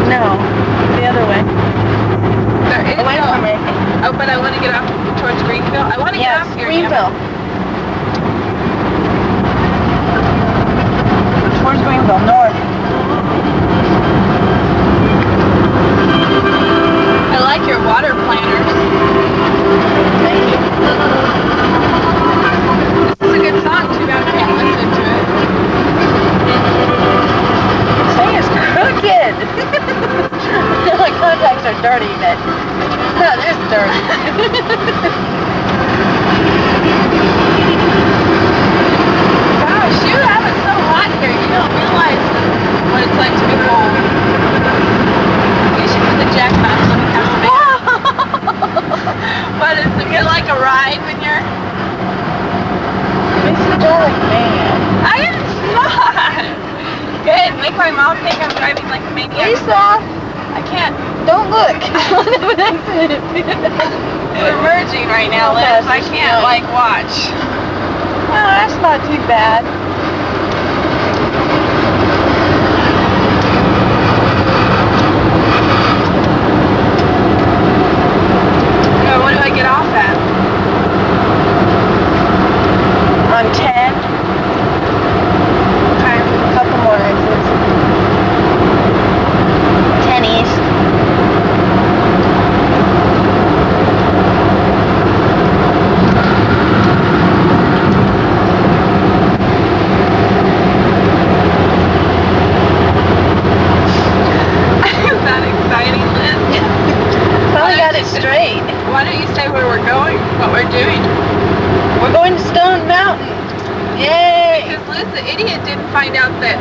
No, the other way. There is Away from me. Oh, but I want to get off towards Greenville. I want to get off here. Greenville. Towards Greenville, north. I like your water planners. Thank you. This is a good song. Too bad I can't listen to it. This thing is crooked. My contacts are dirty, but that is dirty. Gosh, you have it so hot here. You don't realize what it's like to be cold. You should put the jacket on so we have space. But is it good like a ride when you're... Makes me feel like man. I am not. Good. Make my mom think I'm driving like a maniac. Lisa, I can't. don't look. We're merging right now, Liz. I can't like watch. Well, that's not too bad. What do I get off at? On 10. Okay. A couple more exits. 10 east. Is that exciting, Liz? Finally got it straight. Why don't you say where we're going, what we're doing? We're going to Stone Mountain. Yay! Because Liz, the idiot, didn't find out that,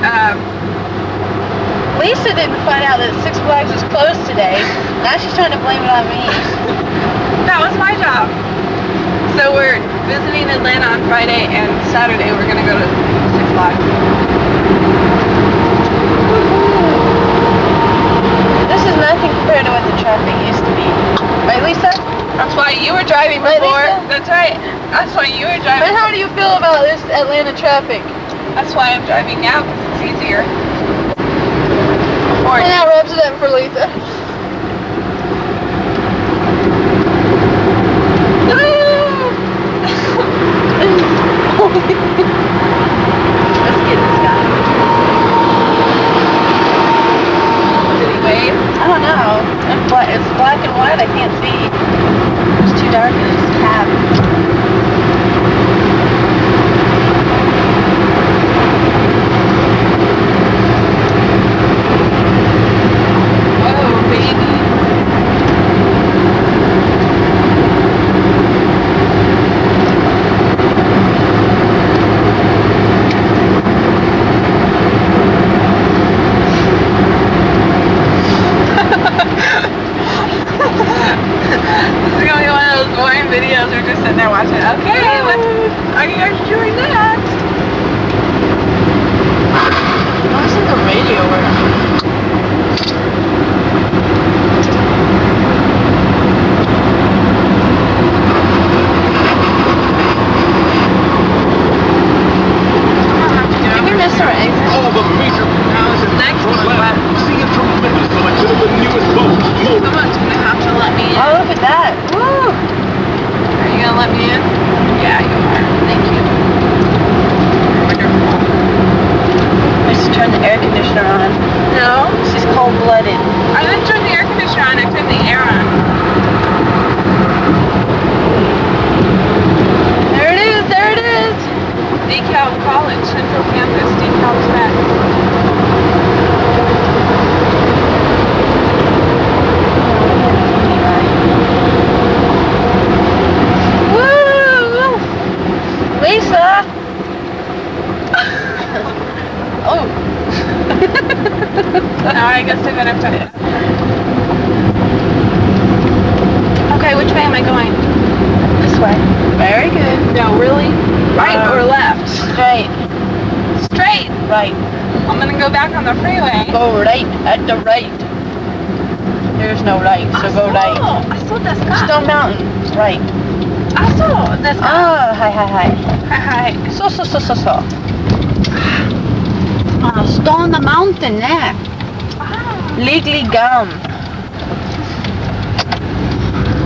Lisa didn't find out that Six Flags was closed today. Now she's trying to blame it on me. that was my job. So we're visiting Atlanta on Friday, and Saturday we're going to go to Six Flags. This is nothing compared to what the traffic used to be. Right, Lisa? That's why you were driving Right, before. Lisa? That's right. That's why you were But driving. how do you feel about this Atlanta traffic? That's why I'm driving now, because it's easier. And that wraps it up for Lisa. Let's get this guy. Did he wave? I don't know. It's black and white. I can't see. It's too dark in this cab. Whoa, baby. This is going to be one of those boring videos we're just sitting there watching. Okay, what are you guys doing next? Why isn't the radio working? Did we miss our exit? All the major No, this is next front one. left. See a tremendous selection of the newest boats. Someone's going to have to let me in. Oh, look at that. Woo! Are you going to let me in? Yeah, you are. Thank you. Wonderful. I just turned the air conditioner on. No, She's cold-blooded. I didn't turn the air conditioner on. I turned the air on. There it is. There it is. DeKalb College, Central Campus, DeKalb Tech. Woo! Lisa! Oh. Now I guess I'm going to have to... Okay, which way am I going? This way. Very good. No, really? Right or left? Straight. Straight. Right. I'm going to go back on the freeway. Go right at the right. There's no right, so go right. I saw this guy. Stone Mountain. Right. I saw this guy. Ah, hi, hi, hi. Hi, hi. So. Stone the mountain there. Ah. Legally gum.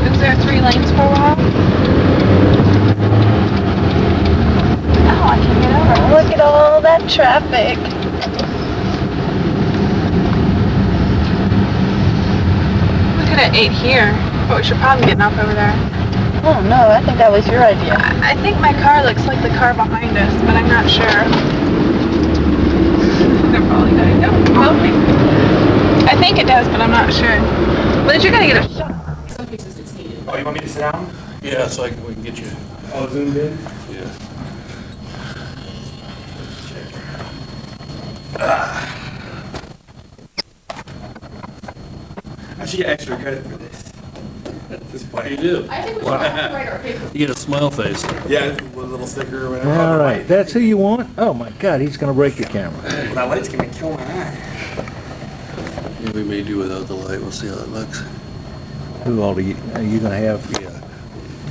Is there 3 lanes for a while? Oh, I can get over. Look at all that traffic. We could have ate here, but we should probably get enough over there. Oh no, I think that was your idea. I think my car looks like the car behind us, but I'm not sure. They're probably going to go. I think it does, but I'm not sure. But you're going to get a shot. Oh, you want me to sit down? Yeah, so we can get you. Oh, zoomed in? Yeah. I should get extra credit for this. This You bite. do. I think we should all write our paper. You get a smile face. Yeah, with a little sticker or whatever. All right, that's who you want? Oh my God, he's gonna break the camera. Well, that light's gonna kill my eye. Yeah, we may do without the light. We'll see how it looks. Who all are you gonna have? Yeah.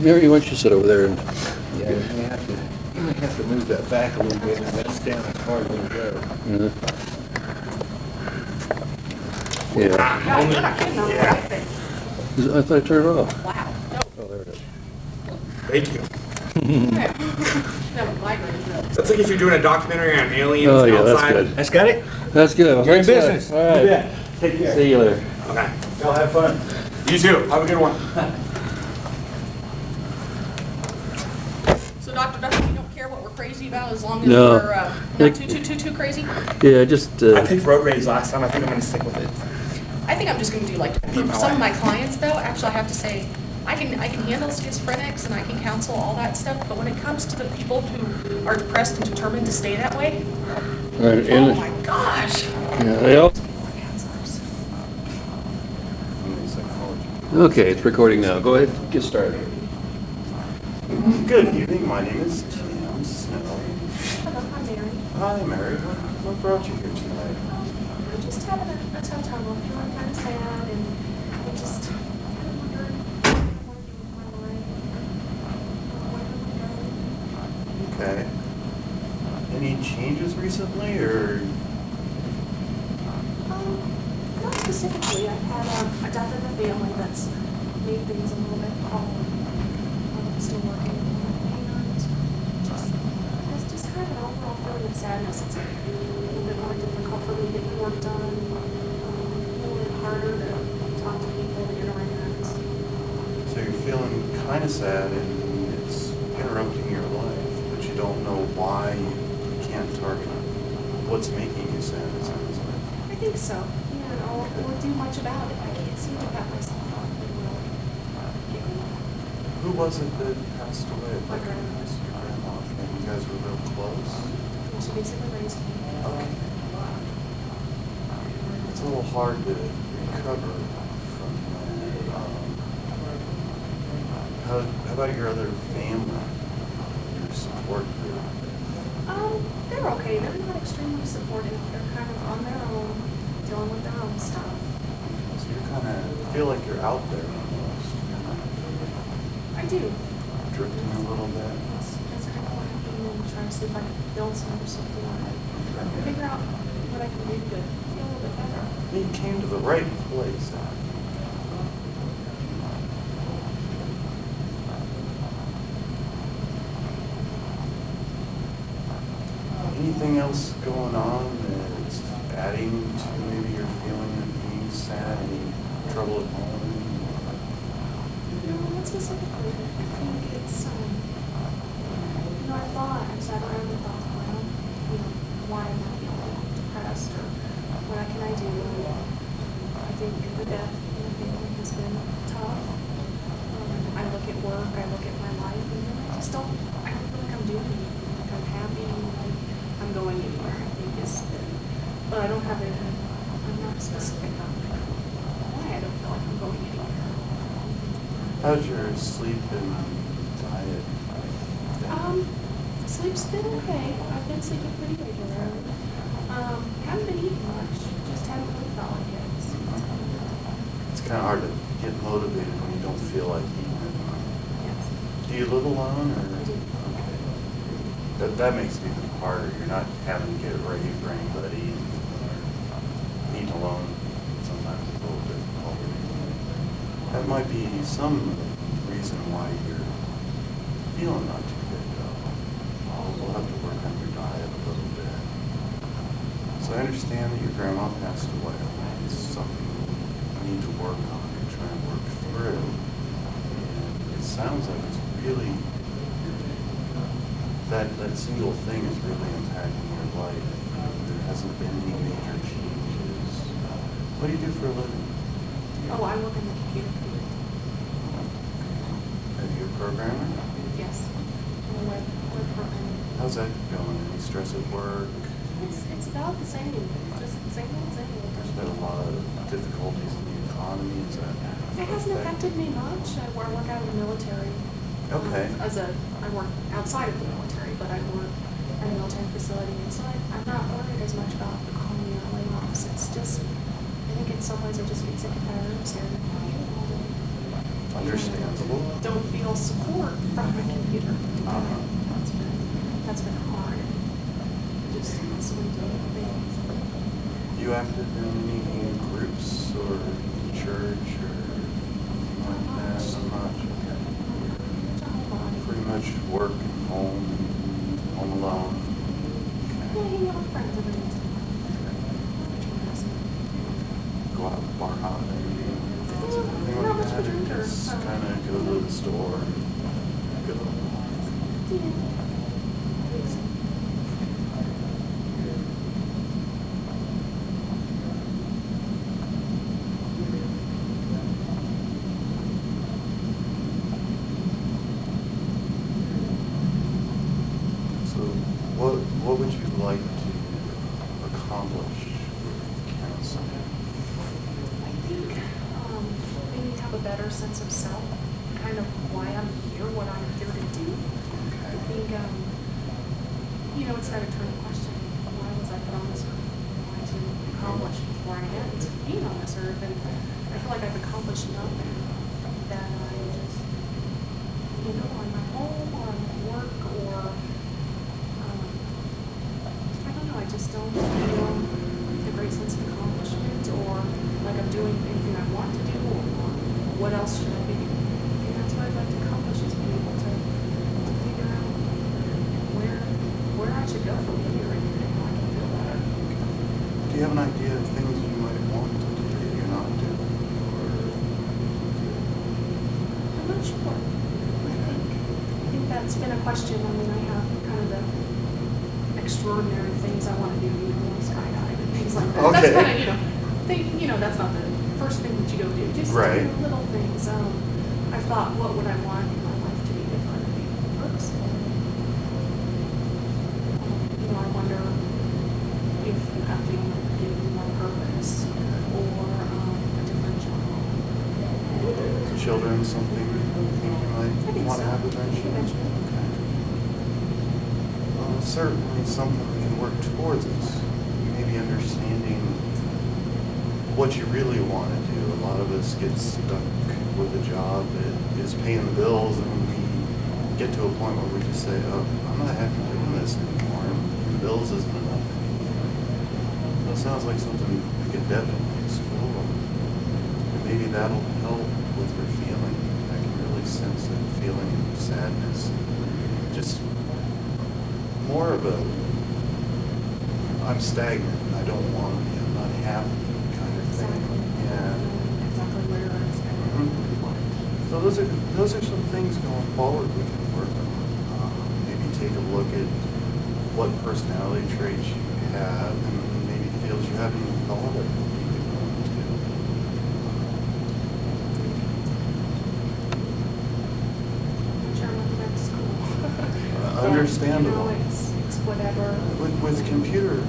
Mary, why don't you sit over there and... Yeah, you may have to move that back a little bit, and that's down as far as it'll go. Yeah. Guys, you're not kidding on the Yeah. right thing. I thought I turned it off. Wow. Oh, there it is. Thank you. That was migraine. That's like if you're doing a documentary on aliens Oh, yeah, that's outside. good. That's got it? That's good. You're in Thanks a lot. business. All right. You bet. Take care. See you later. Okay. Y'all have fun. You too. Have a good one. So Dr. Dustin, you don't care what we're crazy about as long as No. we're Like- not too crazy? Yeah, just, I picked road rage last time. I think I'm gonna stick with it. I think I'm just gonna do like, for some of my clients though, actually I have to say, I can handle schizophrenics and I can counsel all that stuff, but when it comes to the people who are depressed and determined to stay that way, right, oh my gosh. yeah, they all... Okay, it's recording now. Go ahead, get started. Good evening, my name is Tim Snow. Hello, I'm Mary. Hi, Mary. What brought you here tonight? I'm just having a tough time. I'm feeling kind of sad and I just kind of wondering what I want to do with my life. Where am I going? Okay. Any changes recently, or Not specifically. I've had a death in the family that's made things a little bit hard. I'm still working and it's just kind of an overall feeling of sadness. It's a little bit more difficult for me getting work done. A little bit harder to talk to people, interact. so you're feeling kind of sad and it's interrupting your life, but you don't know why you can't target what's making you sad, it sounds like. I think so. Or do much about it. I can't seem to pat myself on it. Who was it that passed away? My grandma. Your grandma. And you guys were real close? She basically raised me. Okay. It's a little hard to recover from that. How about your other family, your support group? They're okay. They're not extremely supportive. They're kind of on their own, dealing with their own stuff. So you kind of feel like you're out there almost, I do. drifting a little bit. That's kind of what I'm doing and trying to see if I can build some support. Figure out what I can do to feel a little bit better. You came to the right place. Anything else going on that's adding to maybe your feeling of being sad? Any trouble at home? No, not specifically. I think it's, I sat around and thought, well, why am I feeling depressed or what can I do? I think the death in the family has been tough. I look at work, I look at my life, and I just don't feel like I'm doing anything. Like I'm happy, like I'm going anywhere, I think but I don't have I'm not specific on why I don't feel like I'm going anywhere. How's your sleep and diet? Sleep's been okay. I've been sleeping pretty regularly. Haven't been eating much. Just haven't really felt like it. It's kind of hard to get motivated when you don't feel like eating it. Yes. Do you live alone, or? I do. Okay. That makes it even harder. You're not having to get ready for anybody. Eating alone That might be some reason why you're feeling not too good, though. We'll have to work on your diet a little bit. So I understand that your grandma passed away. It's something you need to work on and try and work through. And it sounds like it's really, that single thing is really impacting your life. There hasn't been any major changes. What do you do for a living? Oh, I work in the computer field. Are you a programmer? Yes. I'm a web programmer. How's that going? Any stress at work? It's about the same, just the same old, same old. There's been a lot of difficulties in the economy. Is that? It hasn't affected me much. I work out of the military. Okay. I work outside of the military, but I work at a military facility, and so I'm not worried as much about the economy or layoffs. It's just, I think in some ways I just get sick and tired of staring at my computer all day. Understandable. Don't feel support from my computer. That's been hard. Just constantly doing things. You active in any groups or church or anything like that? Not much. Okay. Pretty much work and home alone. Yeah, hang out with friends every once in a while. Go out bar hopping. Anything Not like much of a that, or drinker. just kind of go to the store and go. So what would you like to accomplish with counseling? I think maybe to have a better sense of self, kind of why I'm here, what I'm here to do. I think, it's that eternal question. Why was I put on this earth? What to accomplish before I get to being on this earth? And I feel like I've accomplished nothing that I just, on my home or on my work or, I don't know, I just don't feel a great sense of accomplishment or like I'm doing anything I want to do or what else should I be doing? And that's what I'd like to accomplish is be able to figure out where I should go from here and how I can feel better. Do you have an idea of things you might want to do that you're not doing? I'm not sure. I think that's been a question. I mean, I have kind of the extraordinary things I want to do, skydive and things like that. Okay. That's kind of, that's not the first thing that you go do. Just Right. little things. I thought, what would I want in my life to be different and be purposeful? I wonder if acting would give me more purpose or a different job. Children, something you think you I might think want to so. have eventually? Eventually. Okay. Well, it's certainly something we can work towards. Is maybe understanding what you really want to do. A lot of us get stuck with a job that is paying the bills, and we get to a point where we just say, oh, I'm not happy doing this anymore, and the bills isn't enough anymore. That sounds like something we could definitely explore. And maybe that'll help with your feeling. I can really sense that feeling of sadness. Just more of a, I'm stagnant, I don't want to be, I'm not happy kind of thing. Exactly. Yeah. Exactly where I was going. So those are some things going forward we can work on. Maybe take a look at what personality traits you have and maybe fields you haven't even thought of. You could go into. I'm sure I'm going back to school. Understandable. It's whatever. With computer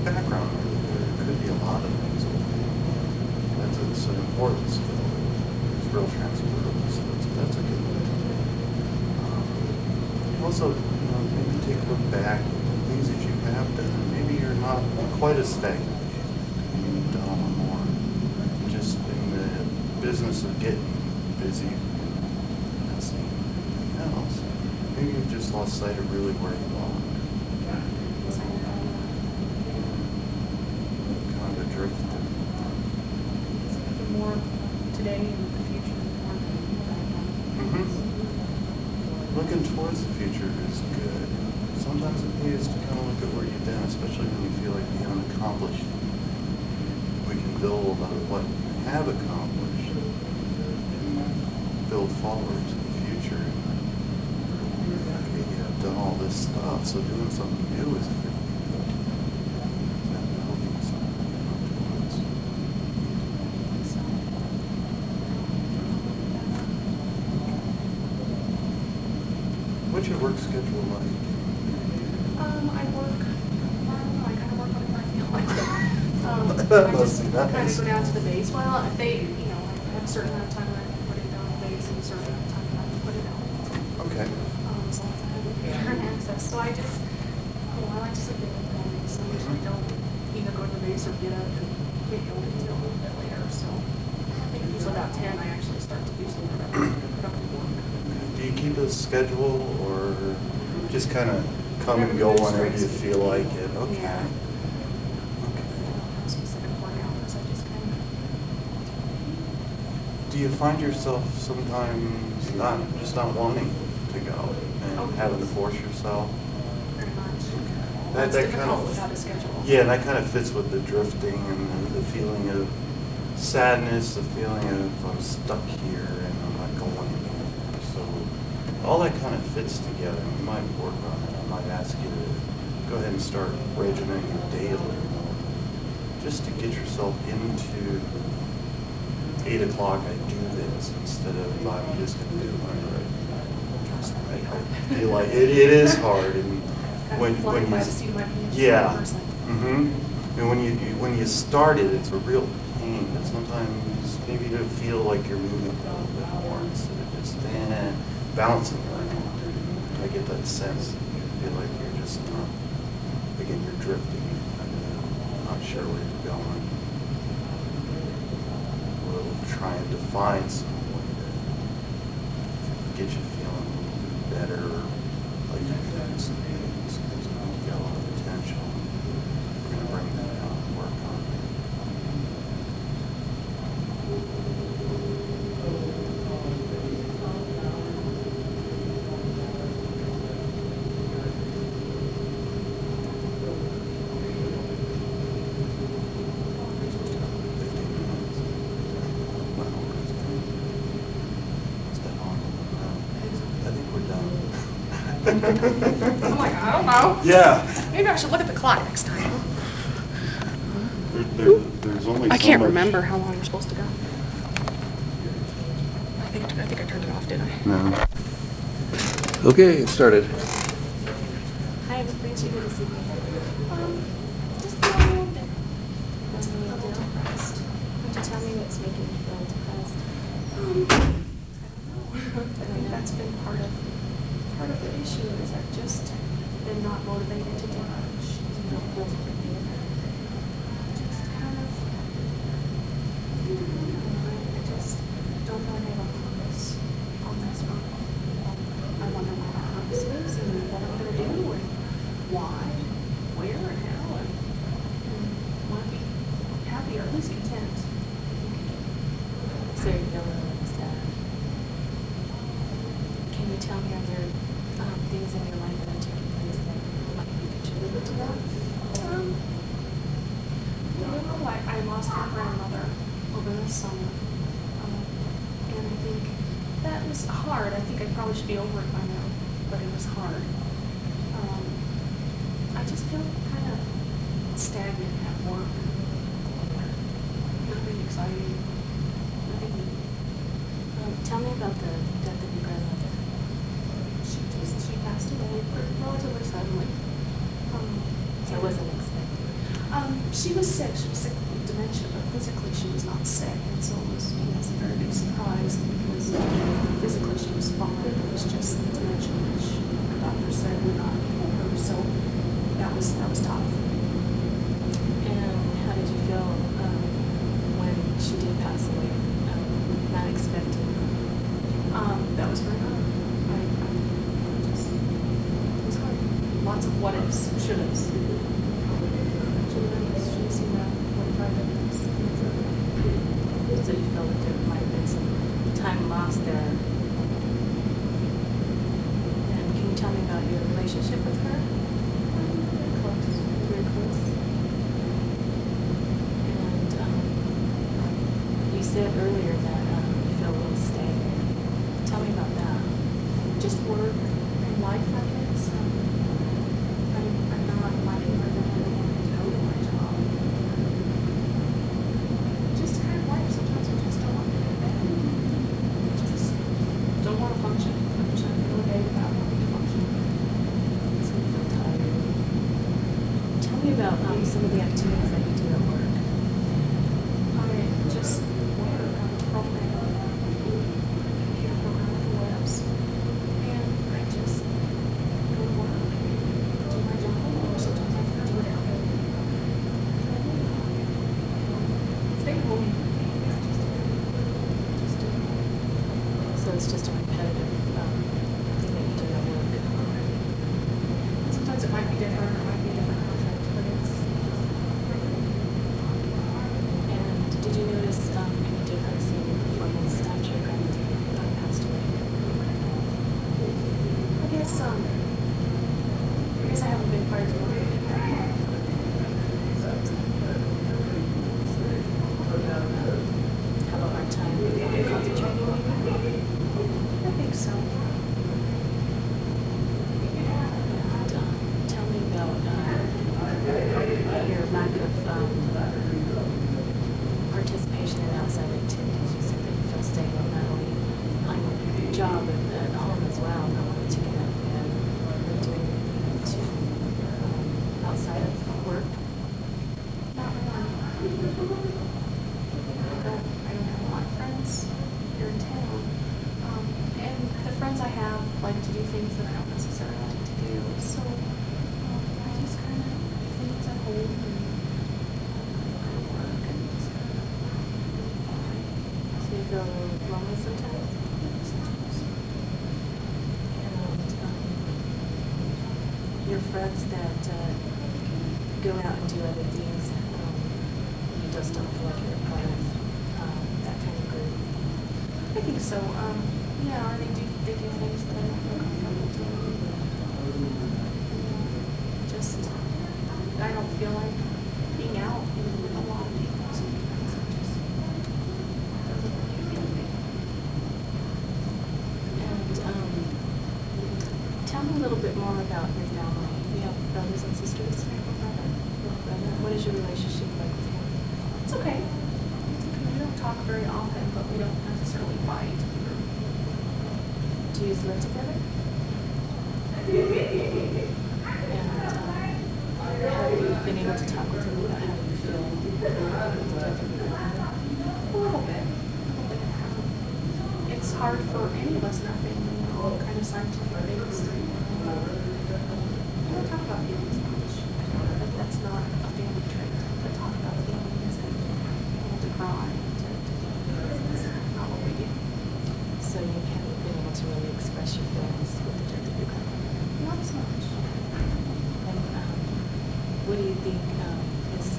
background, there could be a lot of things. It's an important skill. It's real transferable, so that's a good thing. Also, maybe take a look back at things that you have done. Maybe you're not quite as stagnant. You've done a lot more. Just in the business of getting busy and not seeing anything else. Maybe you've just lost sight of really where you belong. Kind of a drift. More today and the future. Looking towards the future is good. Sometimes it pays to kind of look at where you've been, especially when you feel like you haven't accomplished. We can build on what we have accomplished and build forward to the future. Okay, you have done all this stuff, so doing something new is good. What's your work schedule like? I work, I kind of work whenever I feel like it. I Must just be kind of nice. go down to the base. Well, if they, I have a certain amount of time that I can put it down the base and a certain amount of time that I can put it out. Okay. As long as I have return access. So I just, I like to sit there in the morning, so I usually don't either go to the base or get up and get going until a little bit later. So I think usually about 10, I actually start to do some productive work. Do you keep a schedule or just kind of come and go whenever you feel like it? Okay. Yeah. Specific work hours, I just kind of. Do you find yourself sometimes not wanting to go and having to force yourself? Pretty much. That It's kind difficult of, without a schedule. yeah, and that kind of fits with the drifting and the feeling of sadness, the feeling of I'm stuck here and I'm not going anywhere. So all that kind of fits together. We might work on it. I might ask you to go ahead and start regimenting your day a little more, just to get yourself into 8 o'clock. I do this instead of I'm just going to do it. I feel like it is hard, and Kind when of flying you by the seat of my pants. yeah. Person. Mm-hmm. And when you start it, it's a real pain. But sometimes maybe to feel like you're moving a little bit more instead of just bouncing around. I get that sense. You feel like you're just again, you're drifting. Not sure where you're going. We'll try and define some way to get you feeling a little bit better, like you've done some things. You've got a lot of potential. We're going to bring that out and work on it. I'm like, I don't know. Yeah. Maybe I should look at the clock next time. There's only I so can't much- remember how long we're supposed to go. I think I turned it off, didn't I? No. Okay, it started. Hi, what brings you here this evening? Just a little bit. A little depressed. Would you tell me what's making you feel depressed? I don't know. I think that's been part of the issue is I've just been not motivated to do much. Just kind of, I just don't feel like I have a purpose on this one. I wonder what my purpose is and what I'm going to do and why, where, and how, and want to be happy or at least content. So you're feeling sad. Can you tell me, are there things in your life that are taking place that might be contributing to that? I lost my grandmother over the summer. And I think that was hard. I think I probably should be over it by now, but it was hard. I just feel kind of stagnant at work. Nothing exciting. Nothing new. Tell me about the death of your grandmother. She passed away relatively suddenly. So it wasn't expected. She was sick. She was sick with dementia, but physically she was not sick, and so it was a very big surprise because physically she was fine. It was just the dementia, which the doctor said would not kill her. So that was tough. And how did you feel when she did pass away? Not expected. That was very hard. It was hard. Lots of what ifs, should haves. Should have seen that 45 minutes. So you felt like there might have been some time lost there. And then, how did you feel when she did pass away? Not expected. That was very hard. Lots of what ifs, should haves. Should have seen that 45 minutes. So you felt like there might have been some time lost there. And then, how did you feel when she did pass away? tell me about your relationship with her. Very close. Very close. And you said earlier that you feel a little stagnant. Tell me about that. Just work and life, I guess. I'm not liking my job. I don't want to go to my job. Just kind of life. Sometimes I just don't want to go to bed. Just don't want to function. I'm just having a day without wanting to function. So you feel tired. Tell me about some of the activities that you do at work. I just work on a program, computer program for webs, and I just go to work, do my job, or sometimes I can do it out. Stay home. Just do it. So it's just a repetitive thing that you do at work. Sometimes it might be different, or it might be a different contract, but it's And did you notice any difference in your performance after your grandmother passed away? I guess I haven't been quite as motivated. How about our time concentrating maybe? I think so. And tell me about your lack of participation in outside activities. You said that you feel stagnant not only on your job but at home as well, not wanting to get out of bed or doing anything to outside of work. Not really. I don't have a lot of friends here in town. And the friends I have like to do things that I don't necessarily like to do. So I just kind of do things at home and go to work and just kind of So you feel a little lonely sometimes? And your friends that go out and do other things, you just don't feel like you're a part of that kind of group. I think so. Yeah, or they do things that I don't feel comfortable doing. Just I don't feel like being out with a lot of people. Sometimes it just doesn't really feel me. And tell me a little bit more about your family. You have brothers and sisters? I have a brother. What is your relationship like with him? It's okay. We don't talk very often, but we don't necessarily fight. Do you live together? And have you been able to talk with him about how you feel? A little bit. It's hard for any of us in our family. We're all kind of scientific based. We don't talk about feelings much. But that's not a family trait. To talk about feelings and to cry. It's not what we do. So you haven't been able to really express your feelings with the death of your grandmother? Not as much. And what do you think is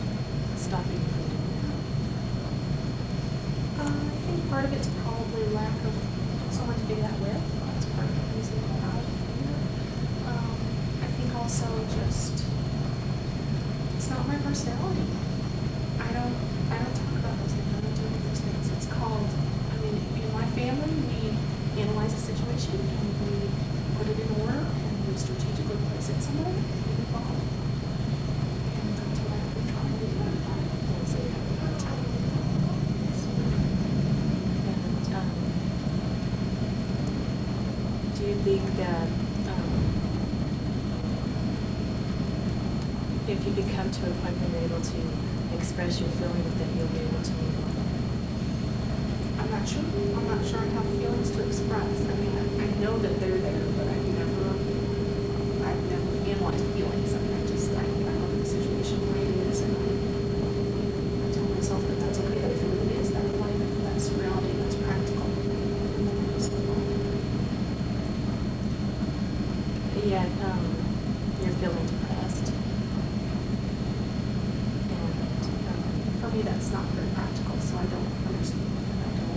stopping you from doing that? I think part of it's probably lack of someone to do that with. That's part of the reason why I'm here. I think also just it's not my personality. I don't talk about those things. I don't do those things. It's called. I mean, in my family, we analyze a situation and we put it in order and we strategically place it somewhere and we move on. And that's what I've been trying to do. And so you have a hard time. And do you think that if you could come to a point where you're able to express your feelings, that you'll be able to move on? I'm not sure. I'm not sure I have feelings to express. I mean, I know that they're there, but I've never analyzed feelings. I mean, I look at the situation the way it is, and I tell myself that that's okay. That's what it is. That's life. That's reality. That's practical. So, Yet, you're feeling depressed. And for me, that's not very practical. So I don't understand. I don't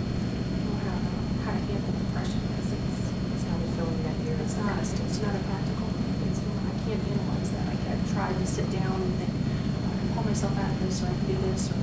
know how to handle depression because it's not a feeling that you're it's not. accustomed to. not a practical. It's more, I can't analyze that. I've tried to sit down and think, I can pull myself out of this, or I can do this, or